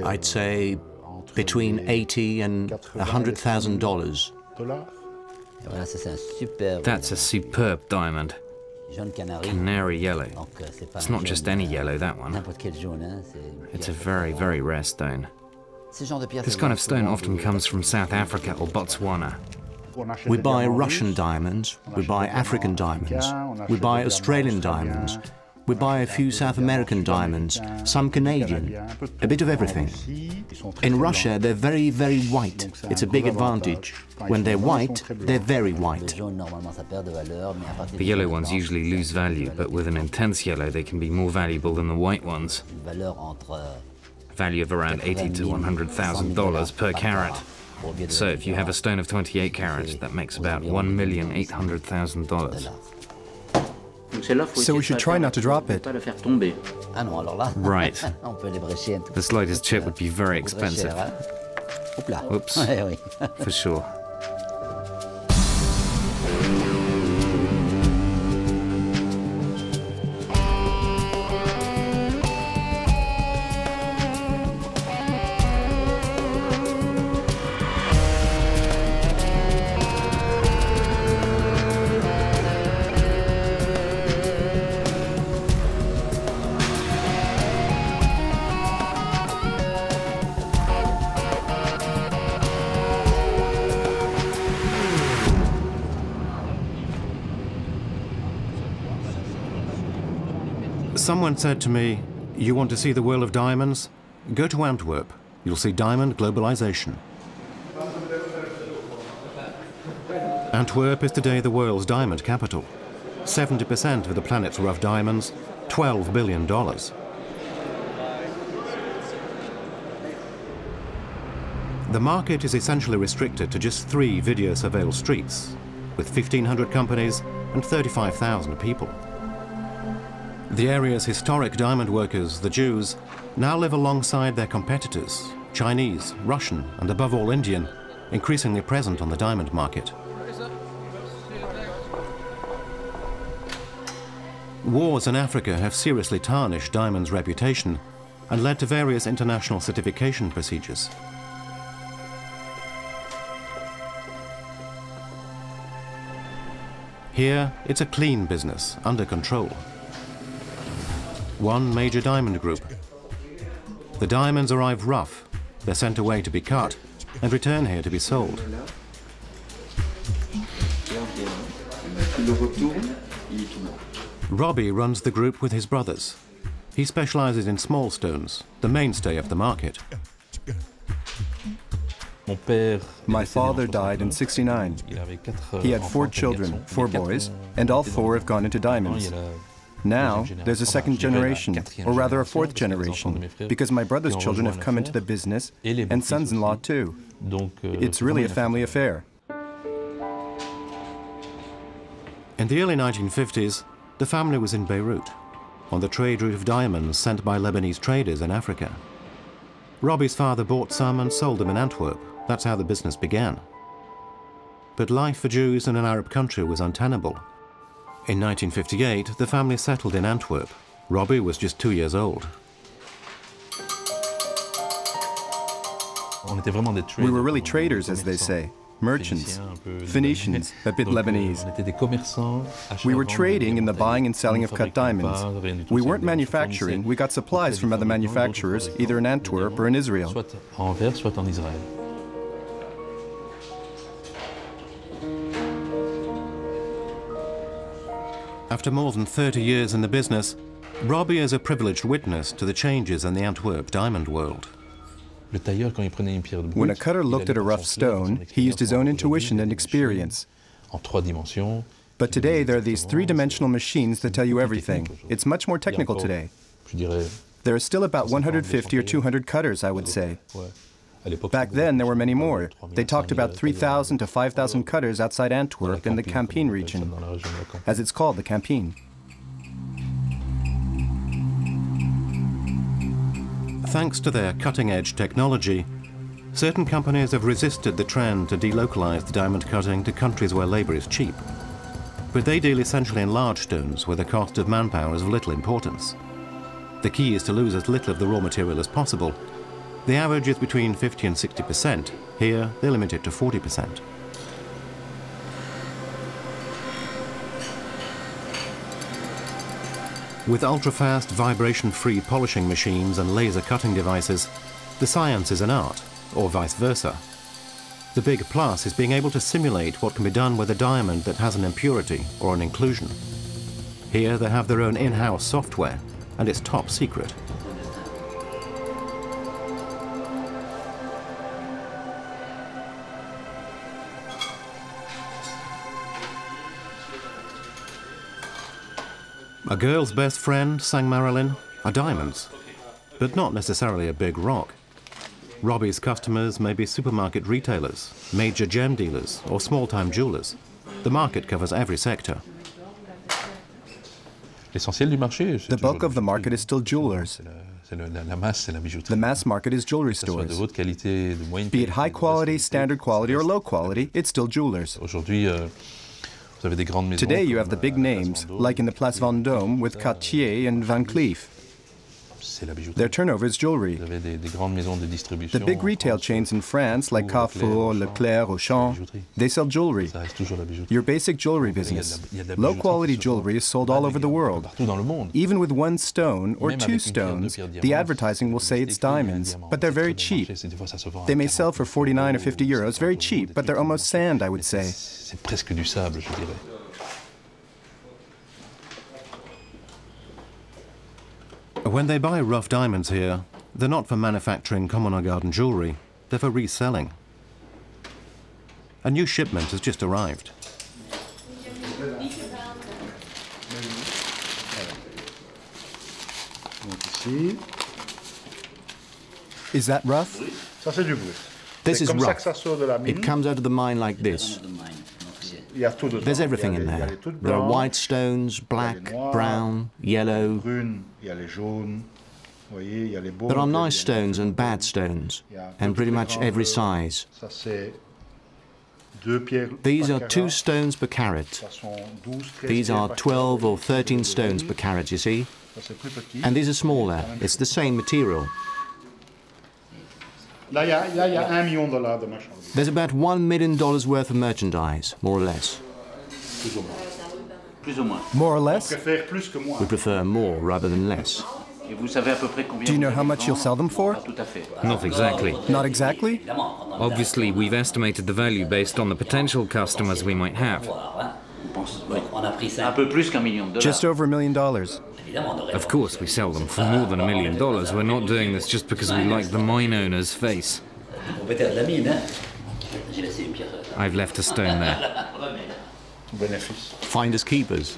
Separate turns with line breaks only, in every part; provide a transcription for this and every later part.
I'd say between $80,000 and $100,000.
That's a superb diamond. Canary yellow. It's not just any yellow, that one. It's a very, very rare stone. This kind of stone often comes from South Africa or Botswana.
We buy Russian diamonds, we buy African diamonds, we buy Australian diamonds, we buy a few South American diamonds, some Canadian, a bit of everything. In Russia, they're very, very white. It's a big advantage. When they're white, they're very white.
The yellow ones usually lose value, but with an intense yellow, they can be more valuable than the white ones. Value of around $80,000 to $100,000 per carat. So if you have a stone of 28 carats, that makes about $1,800,000.
So we should try not to drop it.
Right. The slightest chip would be very expensive. Oops. For sure.
Someone said to me, "You want to see the world of diamonds? Go to Antwerp. You'll see diamond globalization." Antwerp is today the world's diamond capital. 70% of the planet's rough diamonds, $12 billion. The market is essentially restricted to just 3 video-surveilled streets, with 1,500 companies and 35,000 people. The area's historic diamond workers, the Jews, now live alongside their competitors, Chinese, Russian, and above all Indian, increasingly present on the diamond market. Wars in Africa have seriously tarnished diamond's reputation and led to various international certification procedures. Here, it's a clean business, under control. One major diamond group. The diamonds arrive rough, they're sent away to be cut, and return here to be sold. Robbie runs the group with his brothers. He specializes in small stones, the mainstay of the market.
My father died in '69. He had 4 children, 4 boys, and all 4 have gone into diamonds. Now, there's a second generation, or rather a 4th generation, because my brother's children have come into the business, and sons-in-law too. It's really a family affair.
In the early 1950s, the family was in Beirut, on the trade route of diamonds sent by Lebanese traders in Africa. Robbie's father bought some and sold them in Antwerp. That's how the business began. But life for Jews in an Arab country was untenable. In 1958, the family settled in Antwerp. Robbie was just 2 years old.
We were really traders, as they say. Merchants, Phoenicians, a bit Lebanese. We were trading in the buying and selling of cut diamonds. We weren't manufacturing, we got supplies from other manufacturers, either in Antwerp or in Israel.
After more than 30 years in the business, Robbie is a privileged witness to the changes in the Antwerp diamond world.
When a cutter looked at a rough stone, he used his own intuition and experience. But today there are these 3-dimensional machines that tell you everything. It's much more technical today. There are still about 150 or 200 cutters, I would say. Back then there were many more. They talked about 3,000 to 5,000 cutters outside Antwerp in the Campine region, as it's called, the Campine.
Thanks to their cutting-edge technology, certain companies have resisted the trend to delocalize the diamond cutting to countries where labor is cheap. But they deal essentially in large stones where the cost of manpower is of little importance. The key is to lose as little of the raw material as possible. The average is between 50 and 60%. Here, they limit it to 40%. With ultra-fast, vibration-free polishing machines and laser cutting devices, the science is an art, or vice versa. The big plus is being able to simulate what can be done with a diamond that has an impurity or an inclusion. Here they have their own in-house software, and it's top secret. A girl's best friend, sang Marilyn, are diamonds, but not necessarily a big rock. Robbie's customers may be supermarket retailers, major gem dealers, or small-time jewelers. The market covers every sector.
The bulk of the market is still jewelers. The mass market is jewelry stores. Be it high quality, standard quality, or low quality, it's still jewelers. Today you have the big names, like in the Place Vendôme with Cartier and Van Cleef. Their turnover is jewelry. The big retail chains in France, like Carrefour, Leclerc, Auchan, they sell jewelry. Your basic jewelry business. Low-quality jewelry is sold all over the world. Even with 1 stone or 2 stones, the advertising will say it's diamonds, but they're very cheap. They may sell for 49 or 50 euros, very cheap, but they're almost sand, I would say.
When they buy rough diamonds here, they're not for manufacturing common or garden jewelry, they're for reselling. A new shipment has just arrived.
Is that rough?
This is rough. It comes out of the mine like this. There's everything in there. There are white stones, black, brown, yellow. There are nice stones and bad stones, and pretty much every size. These are 2 stones per carat. These are 12 or 13 stones per carat, you see? And these are smaller. It's the same material. There's about $1 million worth of merchandise, more or less.
More or less?
We prefer more rather than less.
Do you know how much you'll sell them for?
Not exactly.
Not exactly?
Obviously, we've estimated the value based on the potential customers we might have.
Just over $1 million.
Of course, we sell them for more than $1 million. We're not doing this just because we like the mine owner's face. I've left a stone there.
Finders keepers.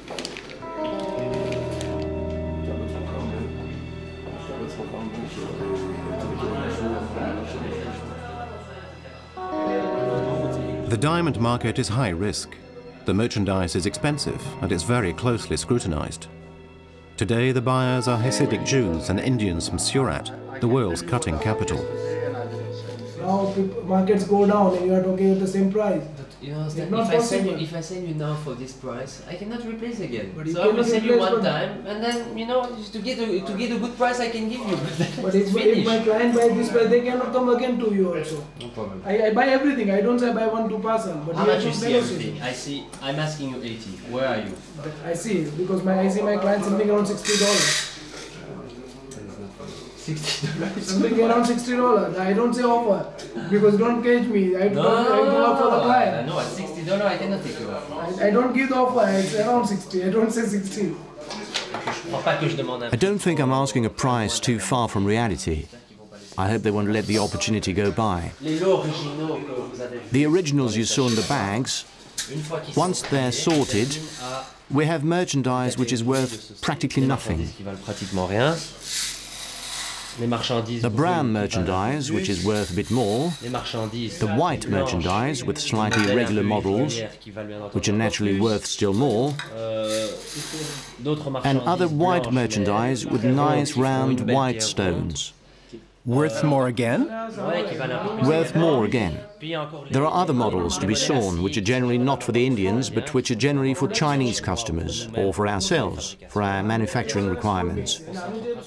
The diamond market is high risk. The merchandise is expensive and it's very closely scrutinized. Today the buyers are Hasidic Jews and Indians from Surat, the world's cutting capital.
Now markets go down and you are talking at the same price.
You understand? If I send you now for this price, I cannot replace again. But so I will send you one time, and then just to get a good price, I can give you.
But if my client buys this price, they cannot come again to you also.
No problem.
I buy everything. I don't say I buy 1, 2 parcels. But
how much you see everything? I see. I'm asking you 80. Where are you?
I see because I see my client something around $60.
$60.
Something around $60. I don't say offer because don't cage me. I do offer the client.
No, at $60 I cannot take you off.
I don't give the offer. It's around 60. I don't say 60.
I don't think I'm asking a price too far from reality. I hope they won't let the opportunity go by. The originals you saw in the bags, once they're sorted, we have merchandise which is worth practically nothing. The brown merchandise, which is worth a bit more, the white merchandise with slightly irregular models, which are naturally worth still more, and other white merchandise with nice round white stones.
Worth more again?
Worth more again. There are other models to be sawn which are generally not for the Indians but which are generally for Chinese customers or for ourselves, for our manufacturing requirements.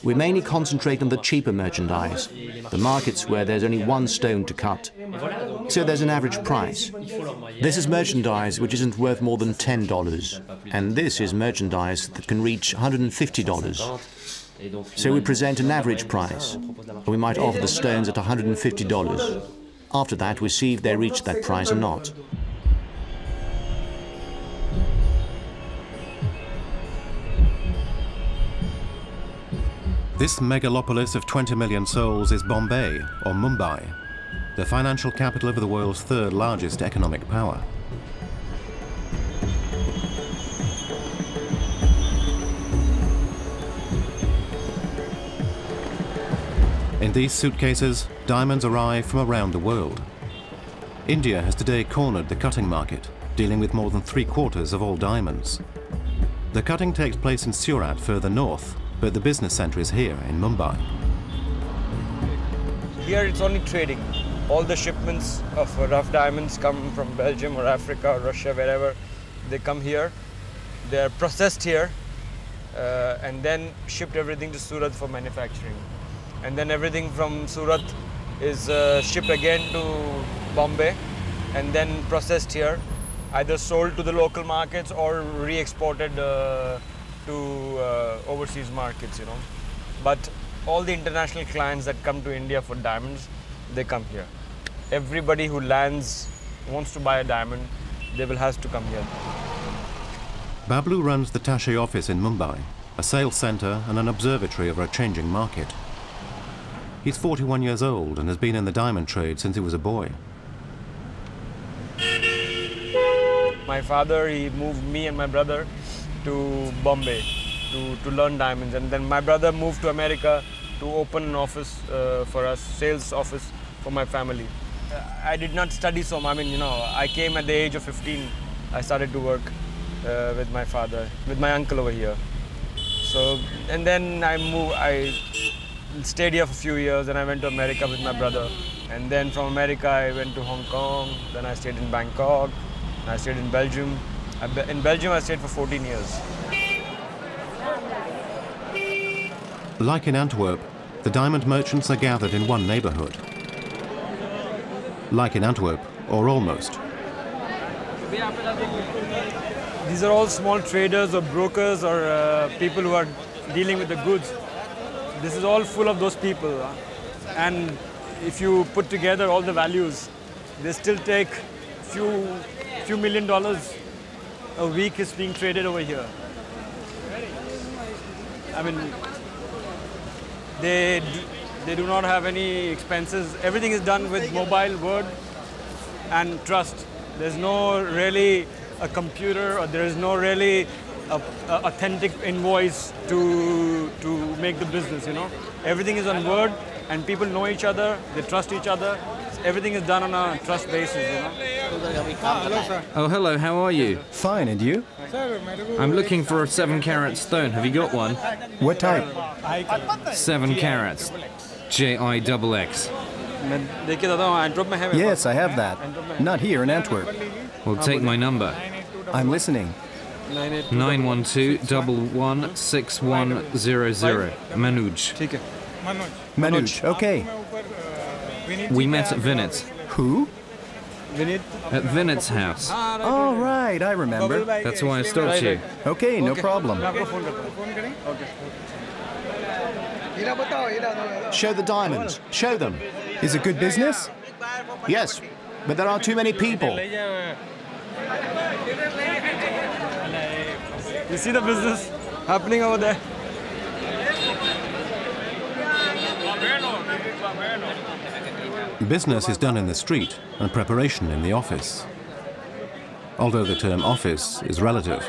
We mainly concentrate on the cheaper merchandise, the markets where there's only one stone to cut. So there's an average price. This is merchandise which isn't worth more than $10, and this is merchandise that can reach $150. So we present an average price. We might offer the stones at $150. After that, we see if they reach that price or not.
This megalopolis of 20 million souls is Bombay, or Mumbai, the financial capital of the world's third largest economic power. In these suitcases, diamonds arrive from around the world. India has today cornered the cutting market, dealing with more than 3/4 of all diamonds. The cutting takes place in Surat further north, but the business center is here in Mumbai.
Here it's only trading. All the shipments of rough diamonds come from Belgium or Africa or Russia, wherever. They come here, they're processed here, and then shipped everything to Surat for manufacturing. And then everything from Surat is shipped again to Bombay and then processed here, either sold to the local markets or re-exported to overseas markets, you know. But all the international clients that come to India for diamonds, they come here. Everybody who lands, wants to buy a diamond, they will have to come here.
Bablu runs the Tashi office in Mumbai, a sales center and an observatory of a changing market. He's 41 years old and has been in the diamond trade since he was a boy.
My father, he moved me and my brother to Bombay to learn diamonds. And then my brother moved to America to open an office for us, sales office for my family. I did not study so much. I mean, you know, I came at the age of 15. I started to work with my father, with my uncle over here. So, and then I stayed here for a few years, and I went to America with my brother. And then from America, I went to Hong Kong, then I stayed in Bangkok, and I stayed in Belgium. In Belgium, I stayed for 14 years.
Like in Antwerp, the diamond merchants are gathered in one neighborhood. Like in Antwerp, or almost.
These are all small traders or brokers or people who are dealing with the goods. This is all full of those people. And if you put together all the values, they still take few $million a week is being traded over here. I mean, they do not have any expenses. Everything is done with mobile, word, and trust. There's no really a computer, or there is no really a authentic invoice to make the business, you know. Everything is on word, and people know each other, they trust each other. Everything is done on a trust basis, you know.
Hello, sir. Oh, hello, how are you?
Fine, and you?
I'm looking for a 7-carat stone. Have you got one?
What type?
7 carats. JIXX.
Yes, I have that. Not here in Antwerp.
Well, take my number.
I'm listening.
912-116100. Manoj.
Manoj, okay.
We met at Vinit's.
Who?
At Vinit's house.
Oh, right, I remember.
That's why I stopped you.
Okay, no problem.
Show the diamonds. Show them.
Is it good business?
Yes, but there are too many people.
You see the business happening over there?
Business is done in the street and preparation in the office. Although the term office is relative.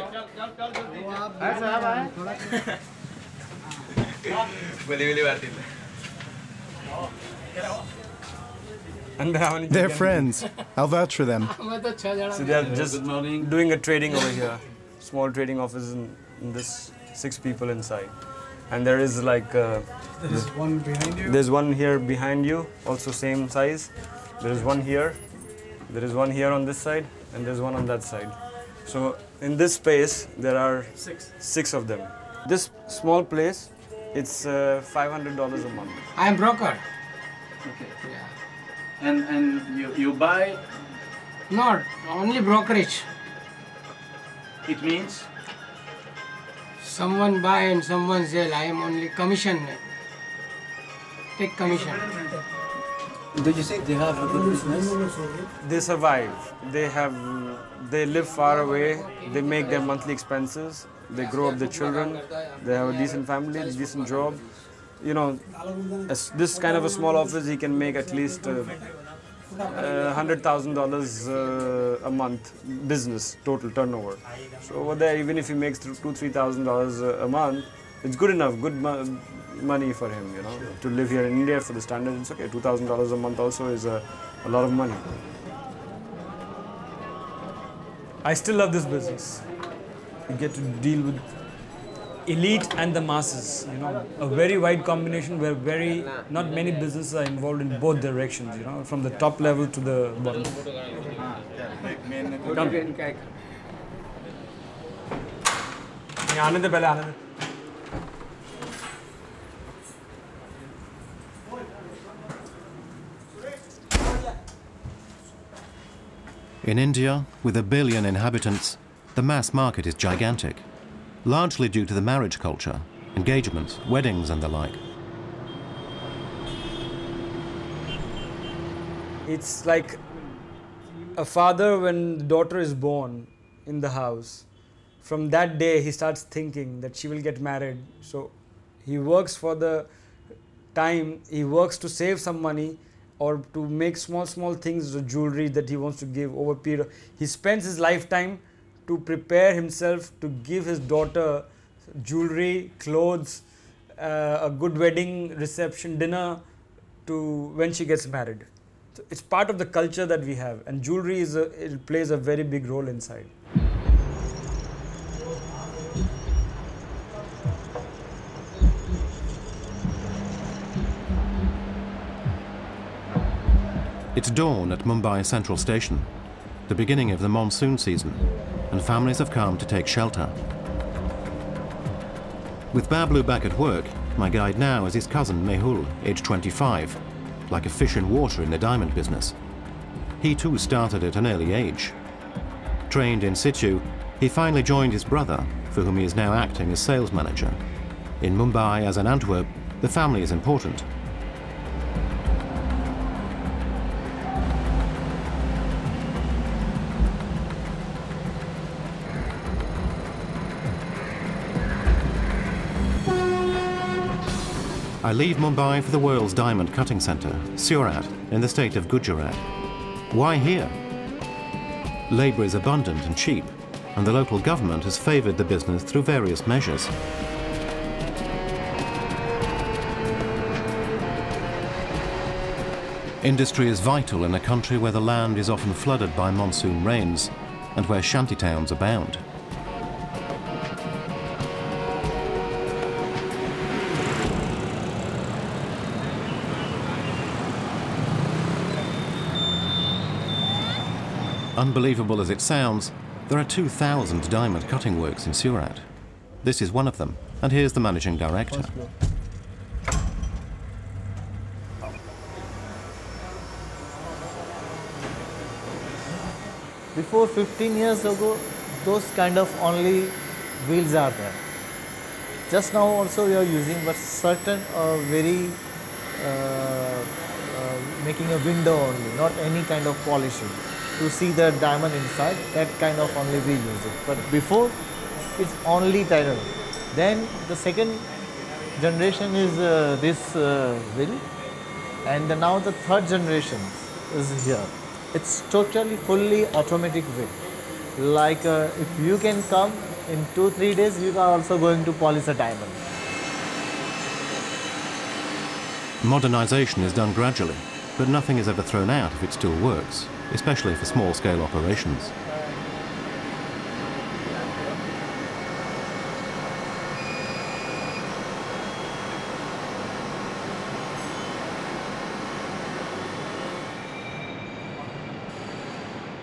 They're friends. I'll vouch for them.
So they're just doing a trading over here. Small trading office in this, 6 people inside. And there is like...
there is one behind you?
There's one here behind you, also same size. There is one here. There is one here on this side, and there's one on that side. So in this space, there are six of them. This small place, it's $500 a month.
I am broker.
Okay. Yeah. And you buy?
Not, only brokerage.
It means?
Someone buy and someone sell. I am only commission. Take commission.
Do you think they have a good business?
They survive. They live far away. They make their monthly expenses. They grow up their children. They have a decent family, a decent job. You know, this kind of a small office, he can make at least $100,000 a month business, total turnover. So over there, even if he makes $2,000-3,000 a month, it's good enough, good money for him, you know. To live here in India for the standard, it's okay. $2,000 a month also is a lot of money. I still love this business. You get to deal with elite and the masses, you know, a very wide combination where not many businesses are involved in both directions, you know, from the top level to the bottom.
In India, with 1 billion inhabitants, the mass market is gigantic, largely due to the marriage culture, engagements, weddings and the like.
It's like a father when the daughter is born in the house. From that day, he starts thinking that she will get married. So he works for the time, he works to save some money or to make small things, jewelry that he wants to give over a period. He spends his lifetime to prepare himself to give his daughter jewelry, clothes, a good wedding reception, dinner to when she gets married. So it's part of the culture that we have, and jewelry it plays a very big role inside.
It's dawn at Mumbai Central Station, the beginning of the monsoon season, and families have come to take shelter. With Bablu back at work, my guide now is his cousin Mehul, aged 25, like a fish in water in the diamond business. He too started at an early age. Trained in situ, he finally joined his brother, for whom he is now acting as sales manager. In Mumbai, as in Antwerp, the family is important. I leave Mumbai for the world's diamond cutting centre, Surat, in the state of Gujarat. Why here? Labour is abundant and cheap, and the local government has favoured the business through various measures. Industry is vital in a country where the land is often flooded by monsoon rains and where shantytowns abound. Unbelievable as it sounds, there are 2,000 diamond cutting works in Surat. This is one of them, and here's the managing director.
Before 15 years ago, those kind of only wheels are there. Just now also we are using, but certain making a window only, not any kind of polishing. To see the diamond inside, that kind of only we use it. But before, it's only tidal. Then the second generation is this wheel, and now the third generation is here. It's totally fully automatic wheel. Like if you can come in 2-3 days, you are also going to polish a diamond.
Modernization is done gradually, but nothing is ever thrown out if it still works, especially for small-scale operations.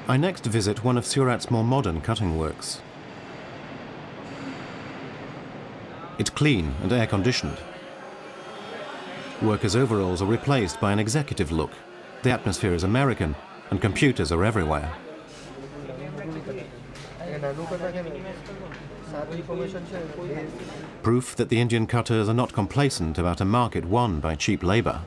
I next visit one of Surat's more modern cutting works. It's clean and air-conditioned. Workers' overalls are replaced by an executive look. The atmosphere is American, and computers are everywhere. Proof that the Indian cutters are not complacent about a market won by cheap labor.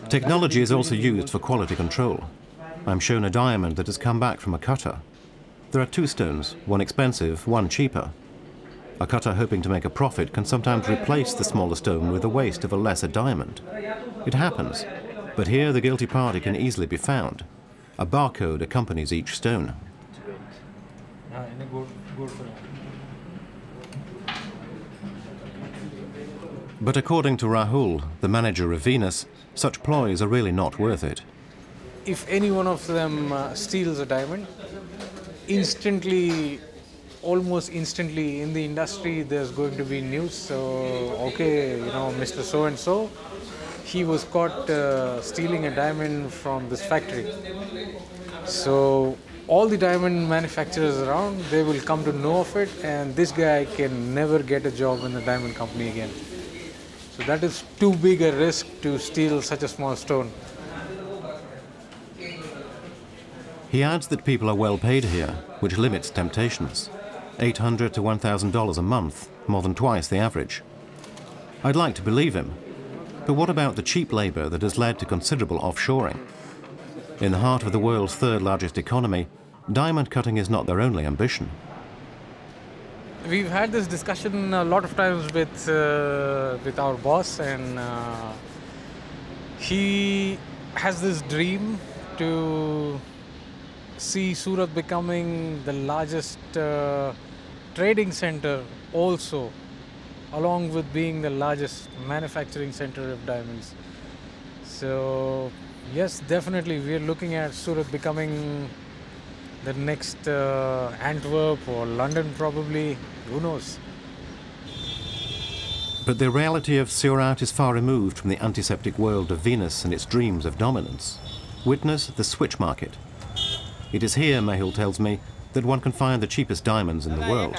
Technology is also used for quality control. I'm shown a diamond that has come back from a cutter. There are two stones, one expensive, one cheaper. A cutter hoping to make a profit can sometimes replace the smaller stone with the waste of a lesser diamond. It happens, but here the guilty party can easily be found. A barcode accompanies each stone. But according to Rahul, the manager of Venus, such ploys are really not worth it.
If any one of them steals a diamond, instantly, almost instantly in the industry there's going to be news. So, okay, you know, Mr. So-and-so, he was caught stealing a diamond from this factory. So all the diamond manufacturers around, they will come to know of it, and this guy can never get a job in the diamond company again. So that is too big a risk to steal such a small stone.
He adds that people are well paid here, which limits temptations. $800 to $1,000 a month, more than twice the average. I'd like to believe him, but what about the cheap labor that has led to considerable offshoring? In the heart of the world's third largest economy, diamond cutting is not their only ambition.
We've had this discussion a lot of times with our boss, and he has this dream to see Surat becoming the largest trading center also, along with being the largest manufacturing center of diamonds. So yes, definitely we are looking at Surat becoming the next Antwerp or London probably, who knows.
But the reality of Surat is far removed from the antiseptic world of Venus and its dreams of dominance. Witness the switch market. It is here, Mehul tells me, that one can find the cheapest diamonds in the world.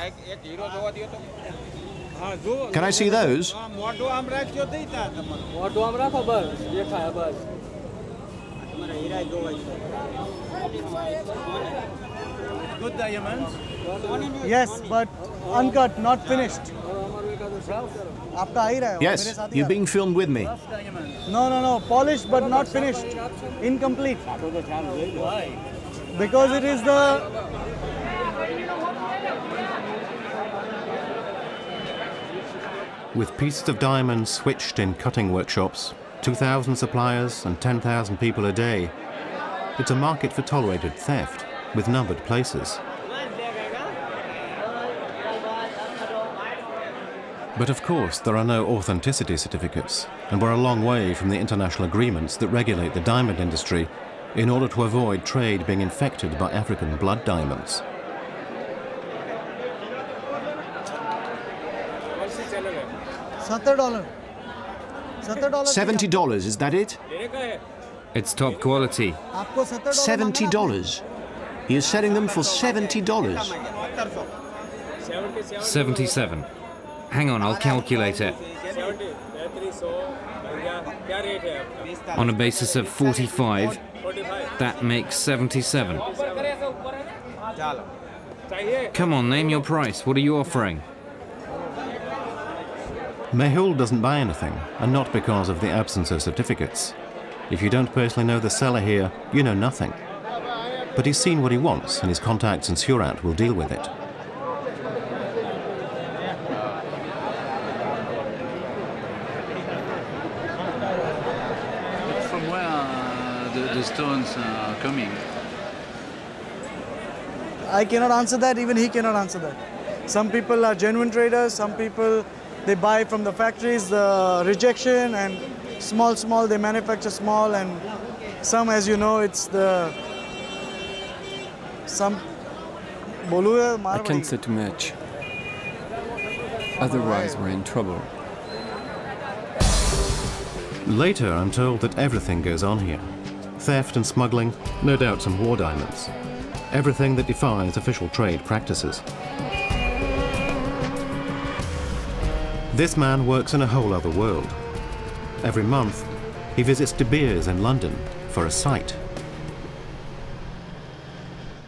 Can I see those?
Good diamonds?
Yes, but uncut, not finished.
Yes, you're being filmed with me.
No, polished but not finished. Incomplete. Because it is the...
With pieces of diamond switched in cutting workshops, 2,000 suppliers and 10,000 people a day, it's a market for tolerated theft, with numbered places. But of course, there are no authenticity certificates, and we're a long way from the international agreements that regulate the diamond industry in order to avoid trade being infected by African blood diamonds.
$70, is that it?
It's top quality.
$70. He is selling them for $70.
77. Hang on, I'll calculate it. On a basis of 45, that makes 77. Come on, name your price. What are you offering?
Mehul doesn't buy anything, and not because of the absence of certificates. If you don't personally know the seller here, you know nothing. But he's seen what he wants, and his contacts in Surat will deal with it.
From where the stones are coming?
I cannot answer that, even he cannot answer that. Some people are genuine traders, some people, they buy from the factories, the rejection, and small, they manufacture small, and some, as you know, it's the...
I can't say too much. Otherwise, we're in trouble.
Later, I'm told that everything goes on here. Theft and smuggling, no doubt some war diamonds. Everything that defies official trade practices. This man works in a whole other world. Every month, he visits De Beers in London for a site.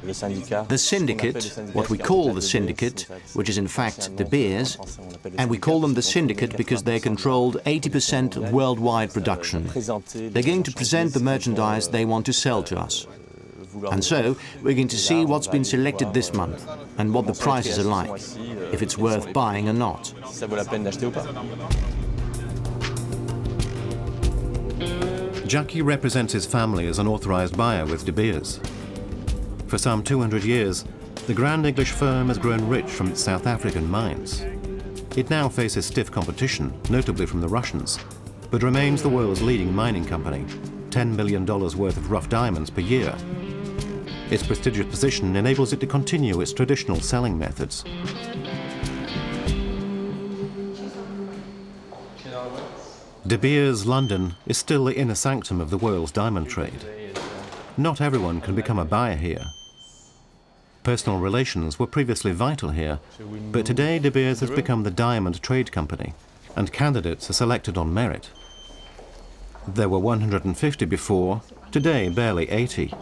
The syndicate, what we call the syndicate, which is in fact De Beers, and we call them the syndicate because they controlled 80% of worldwide production. They're going to present the merchandise they want to sell to us. And so, we're going to see what's been selected this month, and what the prices are like, if it's worth buying or not.
Jackie represents his family as an authorized buyer with De Beers. For some 200 years, the Grand English firm has grown rich from its South African mines. It now faces stiff competition, notably from the Russians, but remains the world's leading mining company, $10 million worth of rough diamonds per year. Its prestigious position enables it to continue its traditional selling methods. De Beers London is still the inner sanctum of the world's diamond trade. Not everyone can become a buyer here. Personal relations were previously vital here, but today De Beers has become the diamond trade company, and candidates are selected on merit. There were 150 before, today barely 80.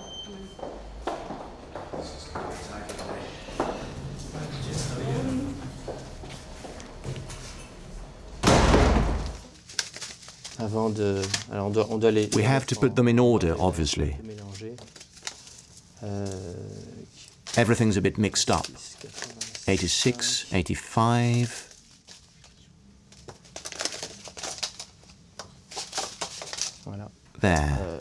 We have to put them in order, obviously. Everything's a bit mixed up. 86, 85. There.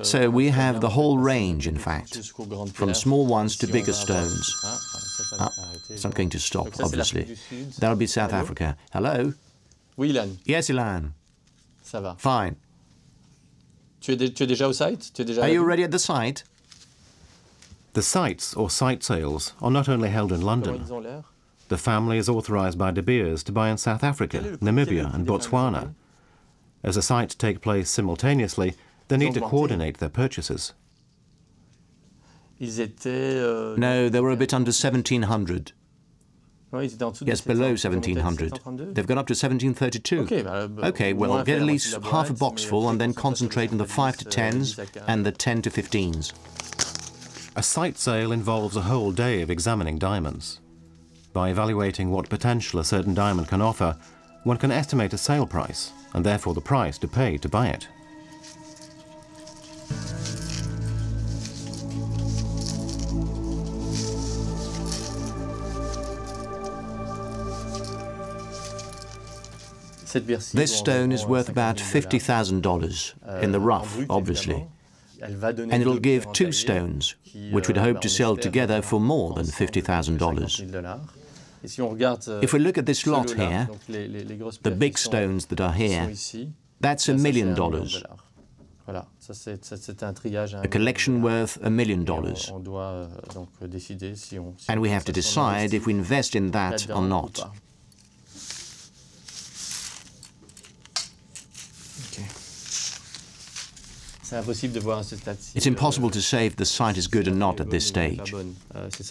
So we have the whole range, in fact, from small ones to bigger stones. It's not going to stop, obviously. That'll be South Africa. Hello? Yes, Ilan. Fine. Are you already at the site?
The sites, or site sales, are not only held in London. The family is authorized by De Beers to buy in South Africa, Namibia and Botswana. As the sites take place simultaneously, they need to coordinate their purchases.
No, they were a bit under 1,700. Yes, below 1,700. They've gone up to 1,732. Okay, well, get at least half a box full and then concentrate on the 5 to 10s and the 10 to 15s.
A site sale involves a whole day of examining diamonds. By evaluating what potential a certain diamond can offer, one can estimate a sale price, and therefore the price to pay to buy it.
This stone is worth about $50,000, in the rough, obviously. And it'll give 2 stones, which we'd hope to sell together for more than $50,000. If we look at this lot here, the big stones that are here, that's $1 million. A collection worth $1 million. And we have to decide if we invest in that or not. It's impossible to say if the site is good or not at this stage. It's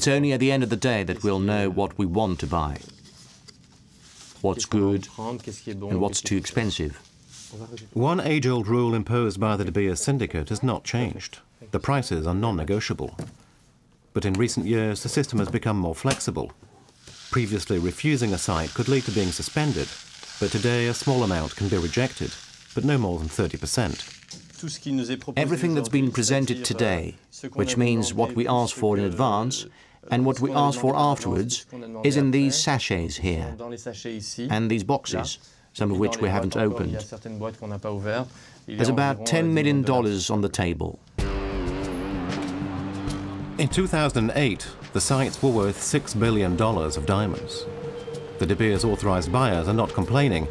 only at the end of the day that we'll know what we want to buy, what's good and what's too expensive.
One age-old rule imposed by the De Beers syndicate has not changed. The prices are non-negotiable. But in recent years, the system has become more flexible. Previously, refusing a site could lead to being suspended, but today a small amount can be rejected, but no more than 30%.
Everything that's been presented today, which means what we ask for in advance and what we ask for afterwards, is in these sachets here, and these boxes, some of which we haven't opened. There's about $10 million on the table.
In 2008, the sites were worth $6 billion of diamonds. The De Beers authorized buyers are not complaining.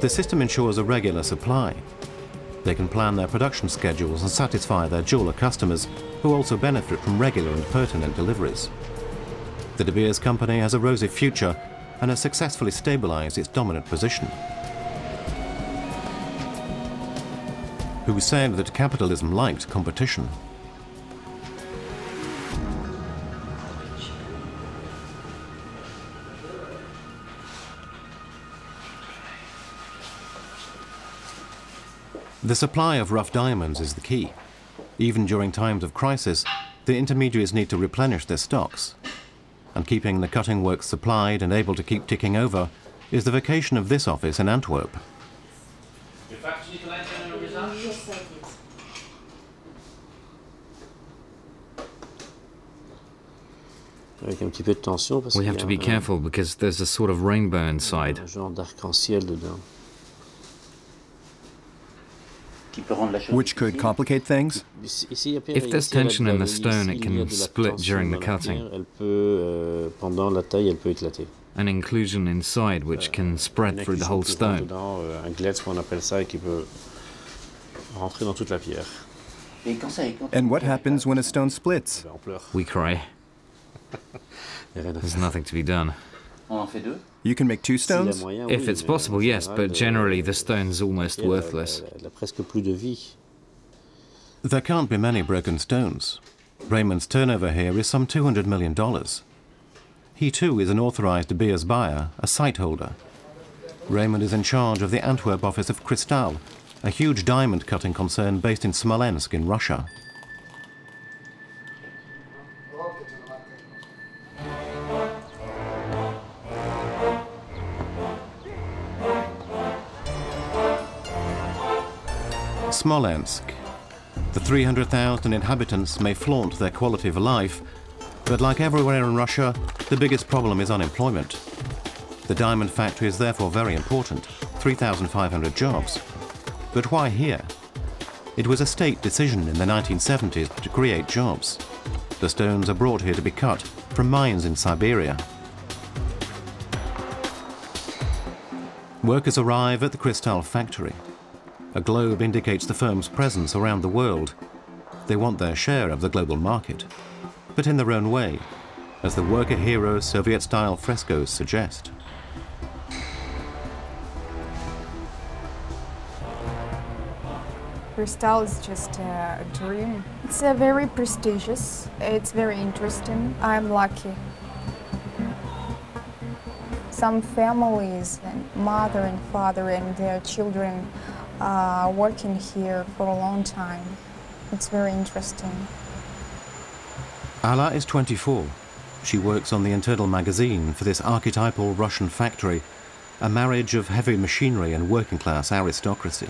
The system ensures a regular supply. They can plan their production schedules and satisfy their jeweler customers, who also benefit from regular and pertinent deliveries. The De Beers company has a rosy future, and has successfully stabilized its dominant position. Who said that capitalism liked competition? The supply of rough diamonds is the key. Even during times of crisis, the intermediaries need to replenish their stocks. And keeping the cutting works supplied and able to keep ticking over is the vocation of this office in Antwerp.
We have to be careful because there's a sort of rainbow inside.
Which could complicate things?
If there's tension in the stone, it can split during the cutting. An inclusion inside which can spread through the whole stone.
And what happens when a stone splits?
We cry. There's nothing to be done.
You can make two stones?
If it's possible, yes, but generally the stone's almost worthless.
There can't be many broken stones. Raymond's turnover here is some $200 million. He too is an authorized De Beers buyer, a site holder. Raymond is in charge of the Antwerp office of Cristal, a huge diamond cutting concern based in Smolensk in Russia. Smolensk. The 300,000 inhabitants may flaunt their quality of life, but like everywhere in Russia, the biggest problem is unemployment. The diamond factory is therefore very important, 3,500 jobs. But why here? It was a state decision in the 1970s to create jobs. The stones are brought here to be cut from mines in Siberia. Workers arrive at the Cristal factory. A globe indicates the firm's presence around the world. They want their share of the global market, but in their own way, as the worker hero Soviet-style frescoes suggest.
Cristal is just a dream. It's very prestigious, it's very interesting. I'm lucky. Some families, and mother and father and their children, working here for a long time. It's very interesting.
Alla is 24. She works on the internal magazine for this archetypal Russian factory, a marriage of heavy machinery and working-class aristocracy.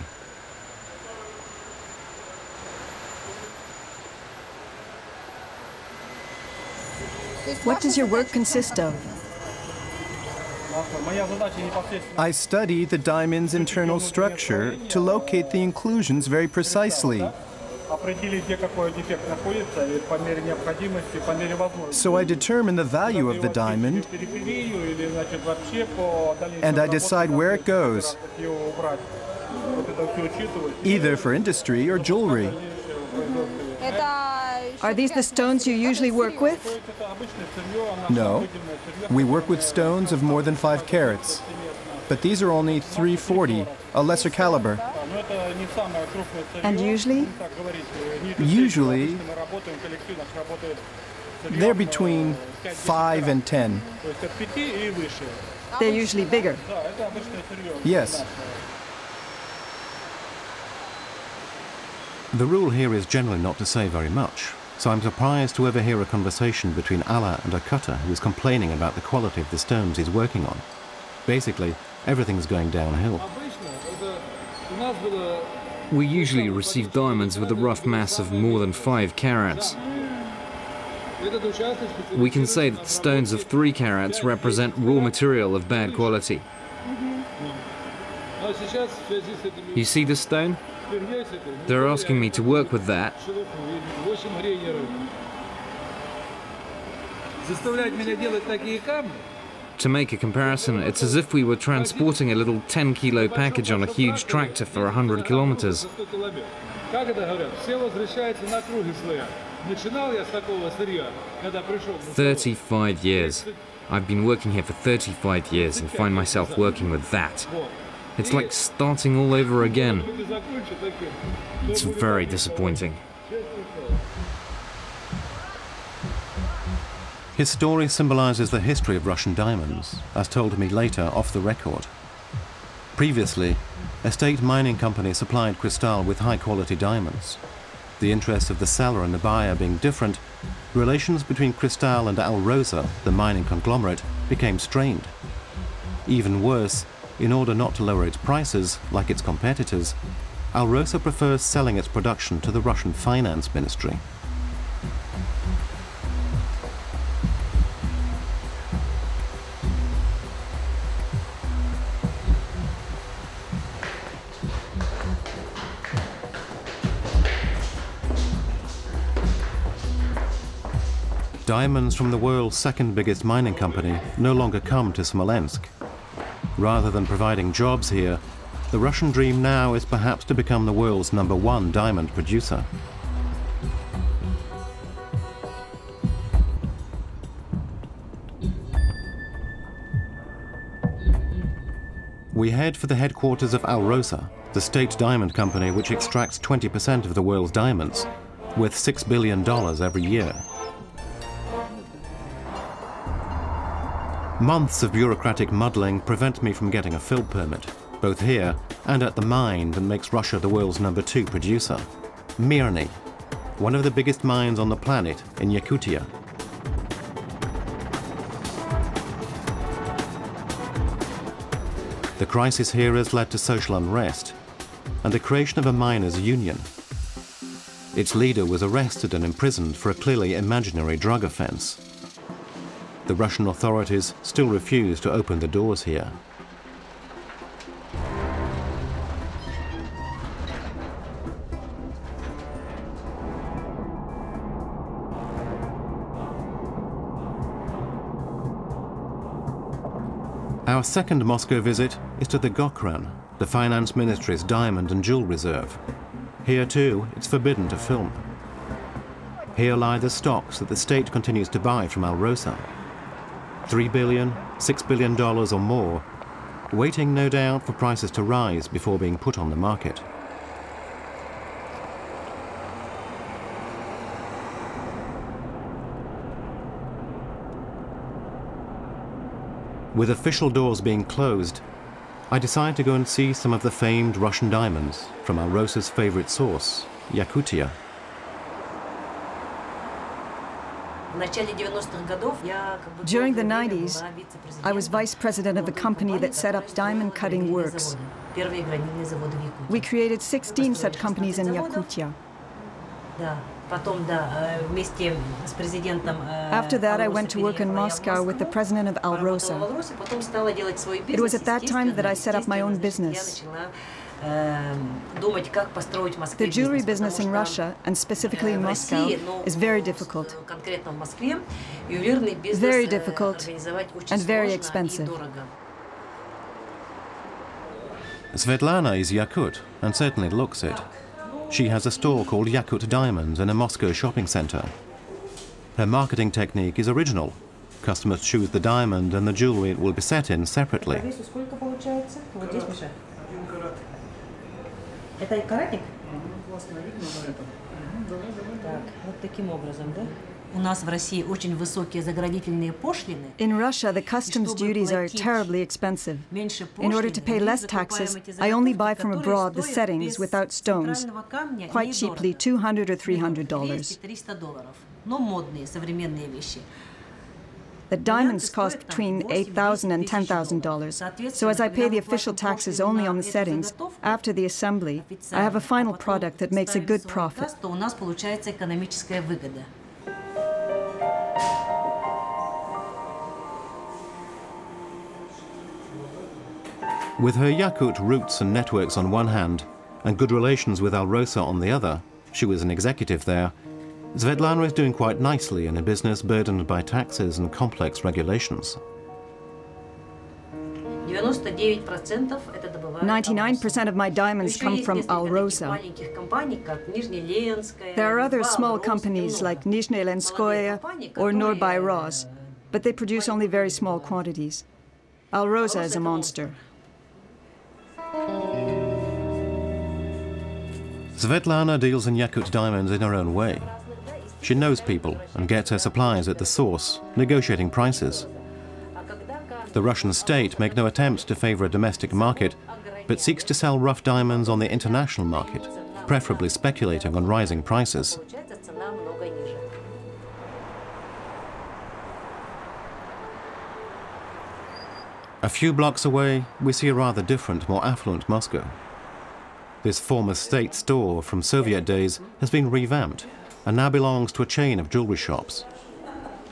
What does your work consist of?
I study the diamond's internal structure to locate the inclusions very precisely. So I determine the value of the diamond, and I decide where it goes, either for industry or jewelry.
Are these the stones you usually work with?
No. We work with stones of more than 5 carats. But these are only 340, a lesser caliber.
And usually?
Usually, they're between 5 and 10.
They're usually bigger.
Yes.
The rule here is generally not to say very much, so I'm surprised to overhear a conversation between Alla and a cutter who is complaining about the quality of the stones he's working on. Basically, everything's going downhill.
We usually receive diamonds with a rough mass of more than 5 carats. We can say that the stones of 3 carats represent raw material of bad quality. You see this stone? They're asking me to work with that. To make a comparison, it's as if we were transporting a little 10-kilo package on a huge tractor for 100 kilometers. 35 years. I've been working here for 35 years and find myself working with that. It's like starting all over again. It's very disappointing.
His story symbolizes the history of Russian diamonds, as told to me later off the record. Previously, a state mining company supplied Cristal with high-quality diamonds. The interests of the seller and the buyer being different, relations between Cristal and Alrosa, the mining conglomerate, became strained. Even worse, in order not to lower its prices, like its competitors, Alrosa prefers selling its production to the Russian Finance Ministry. Diamonds from the world's second biggest mining company no longer come to Smolensk. Rather than providing jobs here, the Russian dream now is perhaps to become the world's #1 diamond producer. We head for the headquarters of Alrosa, the state diamond company which extracts 20% of the world's diamonds, worth $6 billion every year. Months of bureaucratic muddling prevent me from getting a fill permit, both here and at the mine that makes Russia the world's #2 producer, Mirny, one of the biggest mines on the planet in Yakutia. The crisis here has led to social unrest and the creation of a miners' union. Its leader was arrested and imprisoned for a clearly imaginary drug offense. The Russian authorities still refuse to open the doors here. Our second Moscow visit is to the Gokran, the Finance Ministry's diamond and jewel reserve. Here too, it's forbidden to film. Here lie the stocks that the state continues to buy from Alrosa. $3 billion, $6 billion or more, waiting no doubt for prices to rise before being put on the market. With official doors being closed, I decide to go and see some of the famed Russian diamonds from Alrosa's favorite source, Yakutia.
During the 90s, I was vice president of the company that set up Diamond Cutting Works. We created 16 such companies in Yakutia. After that, I went to work in Moscow with the president of Alrosa. It was at that time that I set up my own business. The jewelry business in Russia, and specifically in Moscow, is very difficult. Very difficult and very expensive.
Svetlana is Yakut, and certainly looks it. She has a store called Yakut Diamonds in a Moscow shopping center. Her marketing technique is original. Customers choose the diamond and the jewelry it will be set in separately.
In Russia, the customs duties are terribly expensive. In order to pay less taxes, I only buy from abroad the settings without stones, quite cheaply, $200 or $300. The diamonds cost between $8,000 and $10,000. So as I pay the official taxes only on the settings, after the assembly, I have a final product that makes a good profit.
With her Yakut roots and networks on one hand, and good relations with Alrosa on the other, she was an executive there, Svetlana is doing quite nicely in a business burdened by taxes and complex regulations.
99% of my diamonds come from Alrosa. There are other small companies like Nizhny Lenskoye or Norbay Roz, but they produce only very small quantities. Alrosa is a monster.
Svetlana deals in Yakut diamonds in her own way. She knows people and gets her suppliers at the source, negotiating prices. The Russian state make no attempt to favor a domestic market, but seeks to sell rough diamonds on the international market, preferably speculating on rising prices. A few blocks away, we see a rather different, more affluent Moscow. This former state store from Soviet days has been revamped and now belongs to a chain of jewelry shops.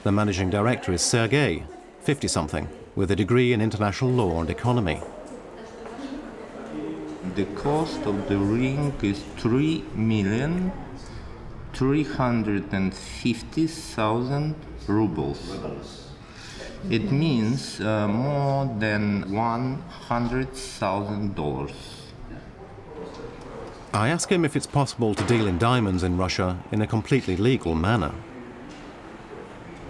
The managing director is Sergei, 50-something, with a degree in international law and economy.
The cost of the ring is 3,350,000 rubles. It means more than $100,000.
I ask him if it's possible to deal in diamonds in Russia in a completely legal manner.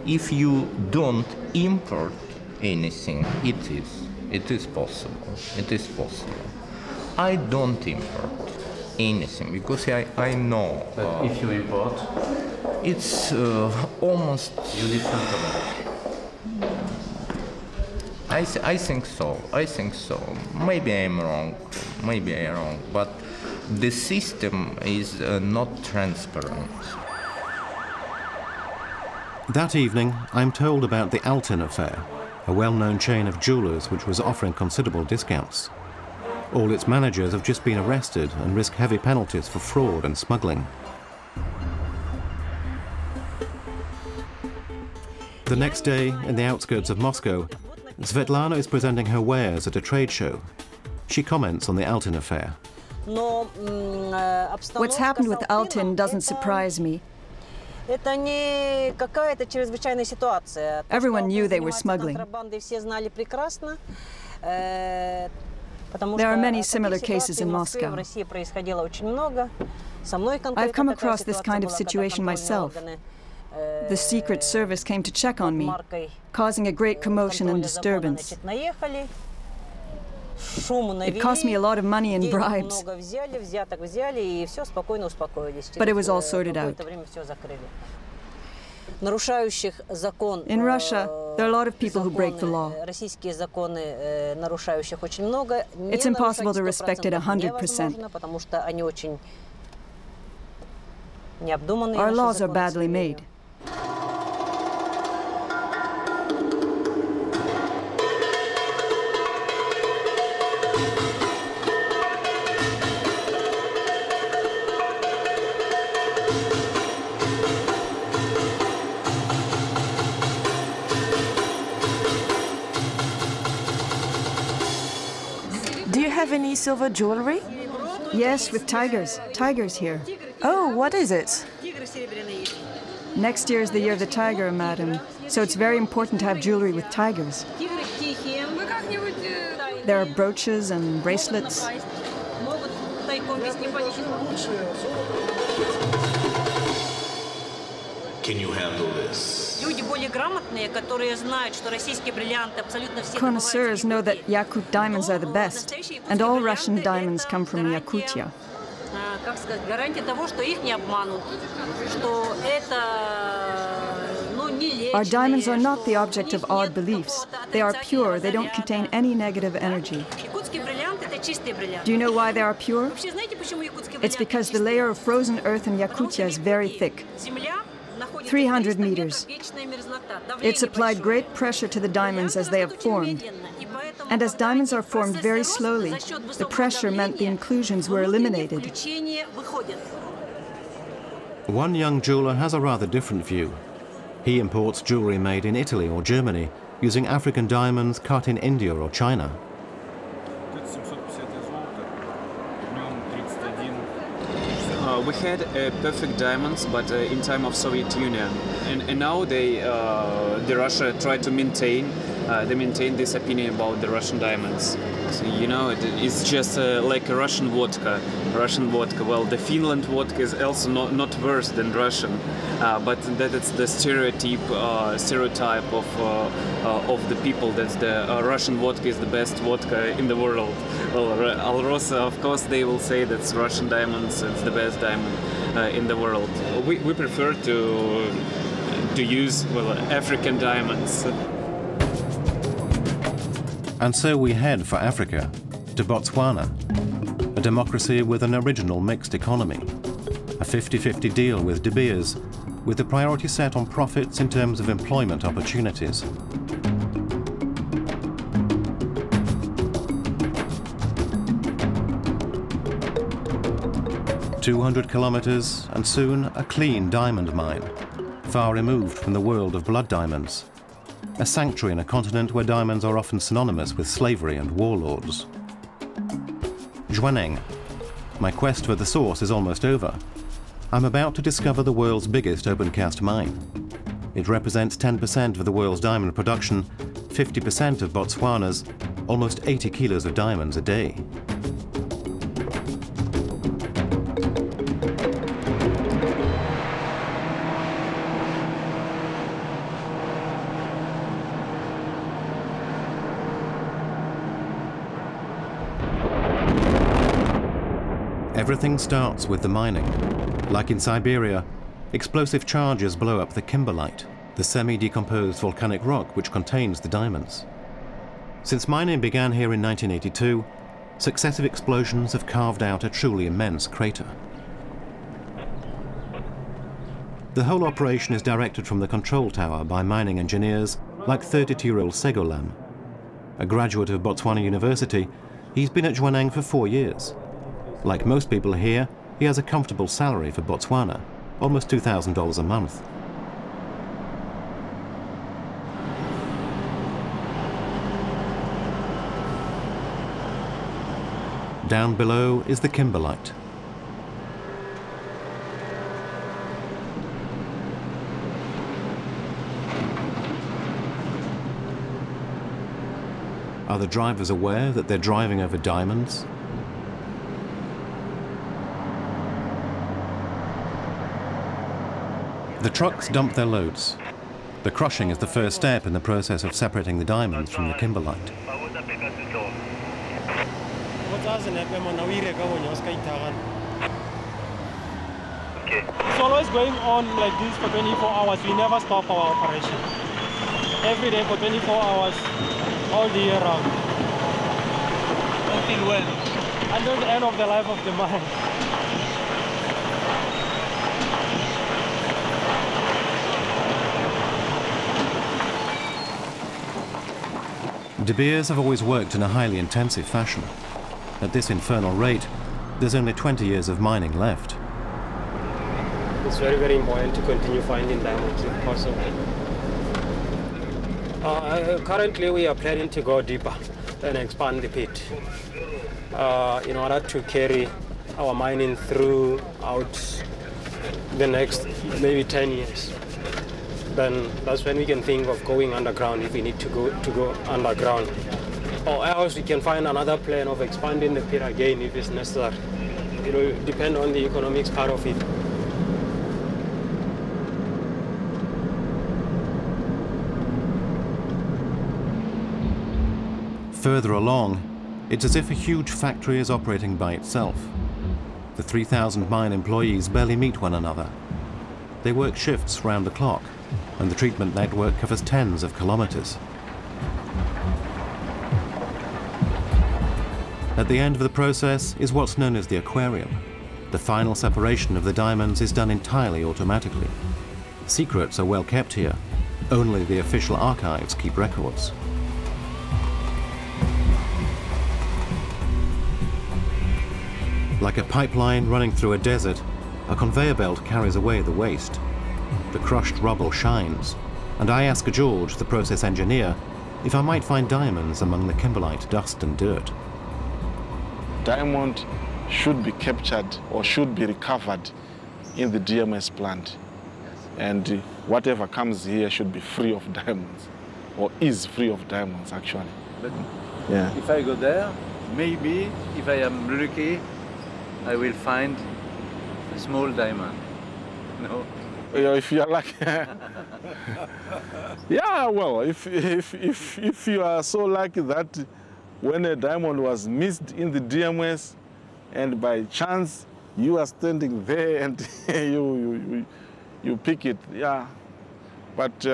If you don't import anything, it is possible. It is possible. I don't import anything because I know.
But if you import,
it's almost.
You listen to that.
I think so. I think so. Maybe I'm wrong. Maybe I'm wrong. But the system is not transparent.
That evening, I'm told about the Altin affair, a well-known chain of jewelers which was offering considerable discounts. All its managers have just been arrested and risk heavy penalties for fraud and smuggling. The next day, in the outskirts of Moscow, Svetlana is presenting her wares at a trade show. She comments on the Altin affair.
What's happened with Altin doesn't surprise me. Everyone knew they were smuggling. There are many similar cases in Moscow. I've come across this kind of situation myself. The Secret Service came to check on me, causing a great commotion and disturbance. It cost me a lot of money in bribes, but it was all sorted out. In Russia, there are a lot of people who break the law. It's impossible to respect it 100%. Our laws are badly made.
Do you have any silver jewelry?
Yes, with tigers. Tigers here.
Oh, what is it?
Next year is the year of the tiger, madam. So it's very important to have jewelry with tigers. There are brooches and bracelets.
Can you handle this?
Connoisseurs know that Yakut diamonds are the best, and all Russian diamonds come from Yakutia. Our diamonds are not the object of odd beliefs. They are pure, they don't contain any negative energy. Do you know why they are pure? It's because the layer of frozen earth in Yakutia is very thick. 300 meters. It's applied great pressure to the diamonds as they have formed. And as diamonds are formed very slowly, the pressure meant the inclusions were eliminated.
One young jeweler has a rather different view. He imports jewelry made in Italy or Germany, using African diamonds cut in India or China.
We had perfect diamonds, but in time of Soviet Union, and now the Russia tried to maintain
they maintain this opinion about the Russian diamonds. So, you know, it's just like a Russian vodka. Well, the Finland vodka is also not worse than Russian, but that it's the stereotype of the people that the Russian vodka is the best vodka in the world. Well, Alrosa, of course, they will say that Russian diamonds is the best diamond in the world. We prefer to use, well, African diamonds.
And so we head for Africa, to Botswana, a democracy with an original mixed economy, a 50-50 deal with De Beers, with the priority set on profits in terms of employment opportunities. "200 kilometers and soon a clean diamond mine, far removed from the world of blood diamonds. A sanctuary in a continent where diamonds are often synonymous with slavery and warlords. Jwaneng. My quest for the source is almost over. I'm about to discover the world's biggest open-cast mine. It represents 10% of the world's diamond production, 50% of Botswana's, almost 80 kilos of diamonds a day. Everything starts with the mining. Like in Siberia, explosive charges blow up the kimberlite, the semi-decomposed volcanic rock which contains the diamonds. Since mining began here in 1982, successive explosions have carved out a truly immense crater. The whole operation is directed from the control tower by mining engineers like 32-year-old Segolam. A graduate of Botswana University, he's been at Jwaneng for 4 years. Like most people here, he has a comfortable salary for Botswana, almost $2,000 a month. Down below is the kimberlite. Are the drivers aware that they're driving over diamonds? The trucks dump their loads. The crushing is the first step in the process of separating the diamonds from the kimberlite.
It's always going on like this for 24 hours. We never stop our operation. Every day for 24 hours, all the year round. Until when? Until the end of the life of the mine.
De Beers have always worked in a highly intensive fashion. At this infernal rate, there's only 20 years of mining left.
It's very, very important to continue finding diamonds if possible. Currently, we are planning to go deeper and expand the pit in order to carry our mining throughout the next maybe 10 years. Then that's when we can think of going underground if we need to go underground. Or else we can find another plan of expanding the pit again if it's necessary. It will depend on the economics part of it.
Further along, it's as if a huge factory is operating by itself. The 3,000 mine employees barely meet one another. They work shifts round the clock, and the treatment network covers tens of kilometers. At the end of the process is what's known as the aquarium. The final separation of the diamonds is done entirely automatically. Secrets are well kept here. Only the official archives keep records. Like a pipeline running through a desert, a conveyor belt carries away the waste. The crushed rubble shines, and I ask George, the process engineer, if I might find diamonds among the kimberlite dust and dirt.
Diamond should be captured or should be recovered in the DMS plant, and whatever comes here should be free of diamonds. or is free of diamonds, actually.
But
yeah.
If I go there, maybe if I am lucky, I will find a small diamond. No?
If you are lucky. Yeah, well, if you are so lucky that when a diamond was missed in the DMS and by chance you are standing there and you pick it, yeah. But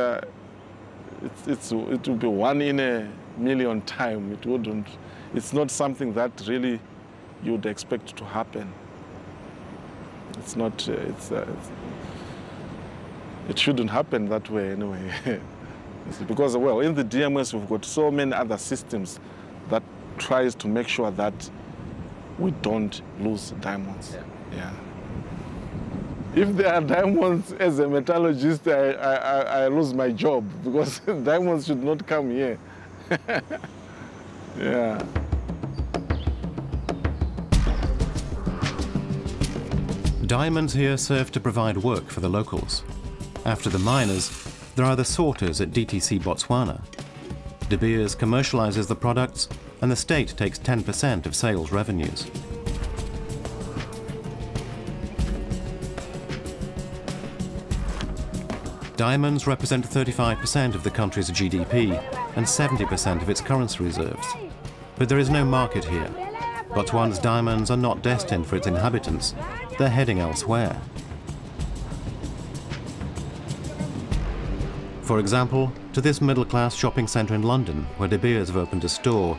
it will be 1 in a million time. It wouldn't. It's not something that really you would expect to happen. It's not. It shouldn't happen that way anyway. Because, well, in the DMS we've got so many other systems that tries to make sure that we don't lose diamonds. Yeah. If there are diamonds as a metallurgist, I lose my job because diamonds should not come here. Yeah.
Diamonds here serve to provide work for the locals. After the miners, there are the sorters at DTC Botswana. De Beers commercializes the products, and the state takes 10% of sales revenues. Diamonds represent 35% of the country's GDP and 70% of its currency reserves. But there is no market here. Botswana's diamonds are not destined for its inhabitants. They're heading elsewhere. For example, to this middle-class shopping centre in London, where De Beers have opened a store,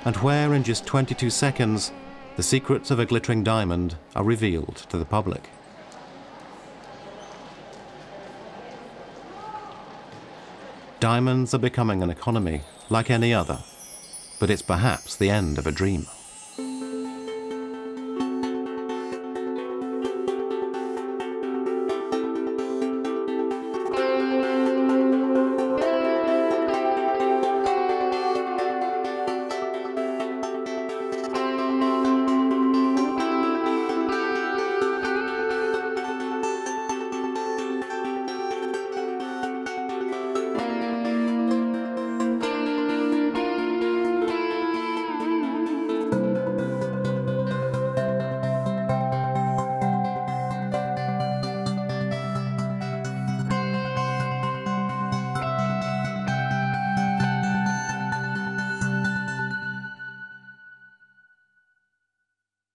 and where in just 22 seconds, the secrets of a glittering diamond are revealed to the public. Diamonds are becoming an economy like any other, but it's perhaps the end of a dream.